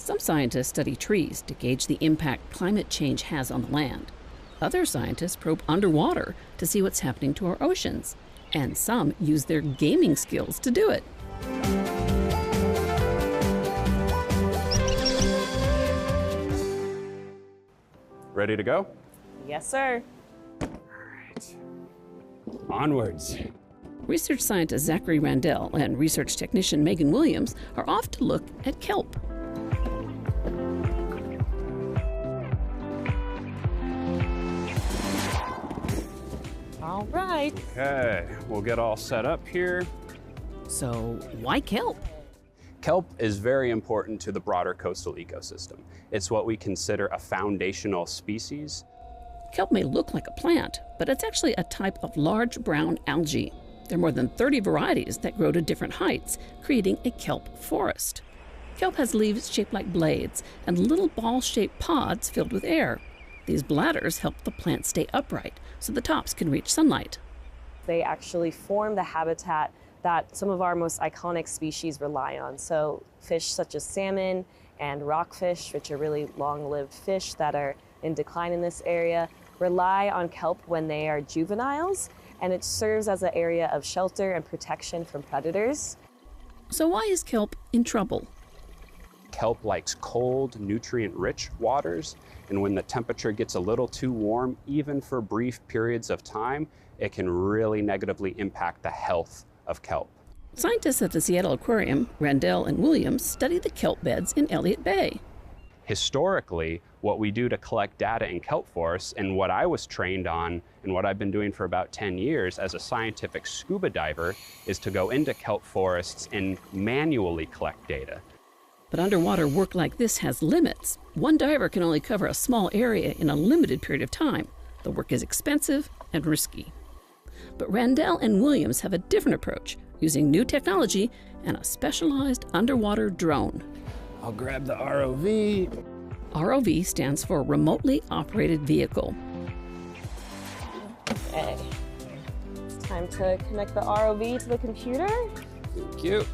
Some scientists study trees to gauge the impact climate change has on the land. Other scientists probe underwater to see what's happening to our oceans. And some use their gaming skills to do it. Ready to go? Yes, sir. All right. Onwards. Research scientist Zachary Randell and research technician Megan Williams are off to look at kelp. All right. Okay, we'll get all set up here. So why kelp? Kelp is very important to the broader coastal ecosystem. It's what we consider a foundational species. Kelp may look like a plant, but it's actually a type of large brown algae. There are more than 30 varieties that grow to different heights, creating a kelp forest. Kelp has leaves shaped like blades and little ball-shaped pods filled with air. These bladders help the plant stay upright so the tops can reach sunlight. They actually form the habitat that some of our most iconic species rely on. So fish such as salmon and rockfish, which are really long-lived fish that are in decline in this area, rely on kelp when they are juveniles, and it serves as an area of shelter and protection from predators. So why is kelp in trouble? Kelp likes cold, nutrient-rich waters, and when the temperature gets a little too warm, even for brief periods of time, it can really negatively impact the health of kelp. Scientists at the Seattle Aquarium, Randell and Williams, study the kelp beds in Elliott Bay. Historically, what we do to collect data in kelp forests, and what I was trained on and what I've been doing for about 10 years as a scientific scuba diver, is to go into kelp forests and manually collect data. But underwater work like this has limits. One diver can only cover a small area in a limited period of time. The work is expensive and risky. But Randell and Williams have a different approach, using new technology and a specialized underwater drone. I'll grab the ROV. ROV stands for Remotely Operated Vehicle. Okay. It's time to connect the ROV to the computer. Thank you.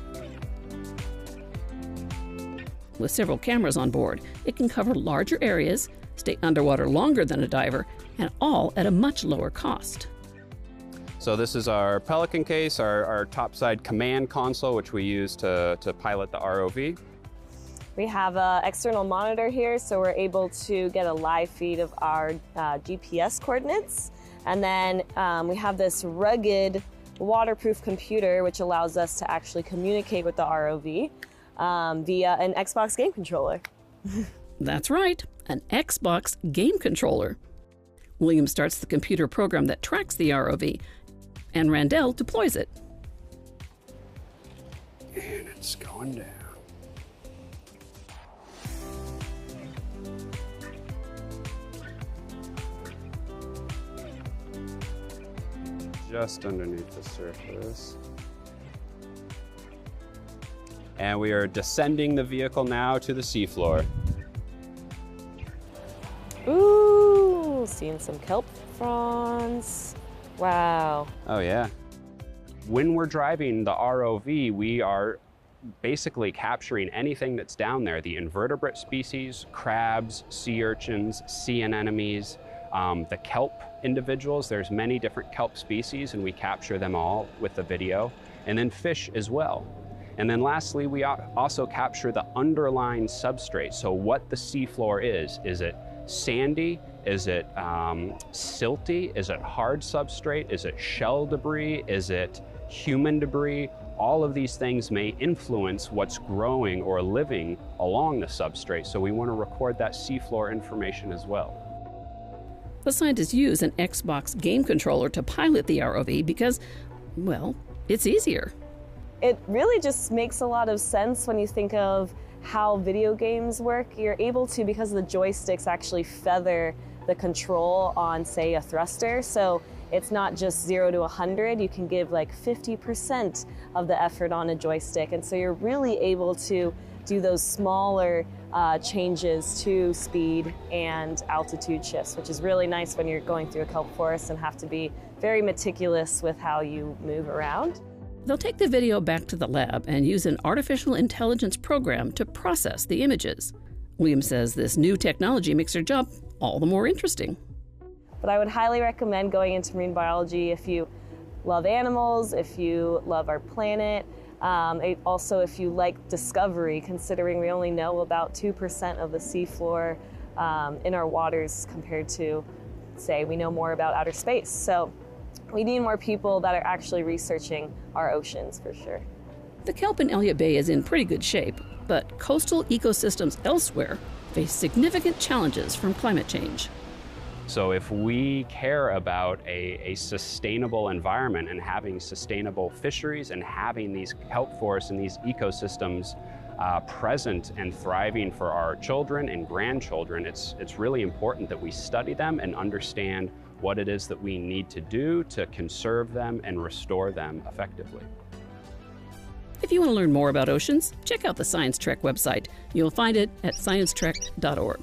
With several cameras on board, it can cover larger areas, stay underwater longer than a diver, and all at a much lower cost. So this is our Pelican case, our topside command console, which we use to pilot the ROV. We have an external monitor here, so we're able to get a live feed of our GPS coordinates. And then we have this rugged, waterproof computer, which allows us to actually communicate with the ROV via an Xbox game controller. That's right, an Xbox game controller. William starts the computer program that tracks the ROV, and Randell deploys it. And it's going down. Just underneath the surface. And we are descending the vehicle now to the seafloor. Ooh, seeing some kelp fronds. Wow. Oh yeah. When we're driving the ROV, we are basically capturing anything that's down there. The invertebrate species, crabs, sea urchins, sea anemones, the kelp individuals. There's many different kelp species, and we capture them all with the video. And then fish as well. And then lastly, we also capture the underlying substrate. So what the seafloor is. Is it sandy? Is it silty? Is it hard substrate? Is it shell debris? Is it human debris? All of these things may influence what's growing or living along the substrate. So we want to record that seafloor information as well. The scientists use an Xbox game controller to pilot the ROV because, well, it's easier. It really just makes a lot of sense when you think of how video games work. You're able to, because the joysticks actually feather the control on, say, a thruster. So it's not just 0 to 100. You can give like 50% of the effort on a joystick. And so you're really able to do those smaller changes to speed and altitude shifts, which is really nice when you're going through a kelp forest and have to be very meticulous with how you move around. They'll take the video back to the lab and use an artificial intelligence program to process the images. Williams says this new technology makes her job all the more interesting. But I would highly recommend going into marine biology if you love animals, if you love our planet, also if you like discovery, considering we only know about 2% of the seafloor in our waters compared to, say, we know more about outer space. So we need more people that are actually researching our oceans, for sure. The kelp in Elliott Bay is in pretty good shape, but coastal ecosystems elsewhere face significant challenges from climate change. So if we care about a sustainable environment and having sustainable fisheries and having these kelp forests and these ecosystems present and thriving for our children and grandchildren, it's really important that we study them and understand what it is that we need to do to conserve them and restore them effectively. If you want to learn more about oceans, check out the Science Trek website. You'll find it at sciencetrek.org.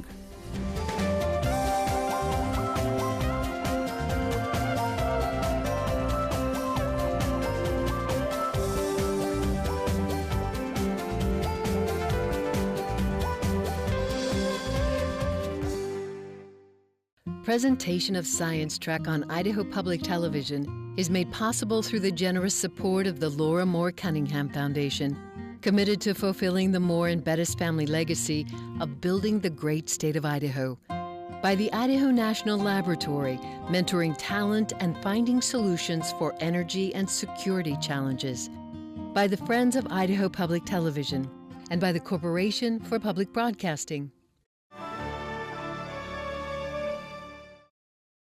Presentation of Science Trek on Idaho Public Television is made possible through the generous support of the Laura Moore Cunningham Foundation, committed to fulfilling the Moore and Bettis family legacy of building the great state of Idaho. By the Idaho National Laboratory, mentoring talent and finding solutions for energy and security challenges. By the Friends of Idaho Public Television, and by the Corporation for Public Broadcasting.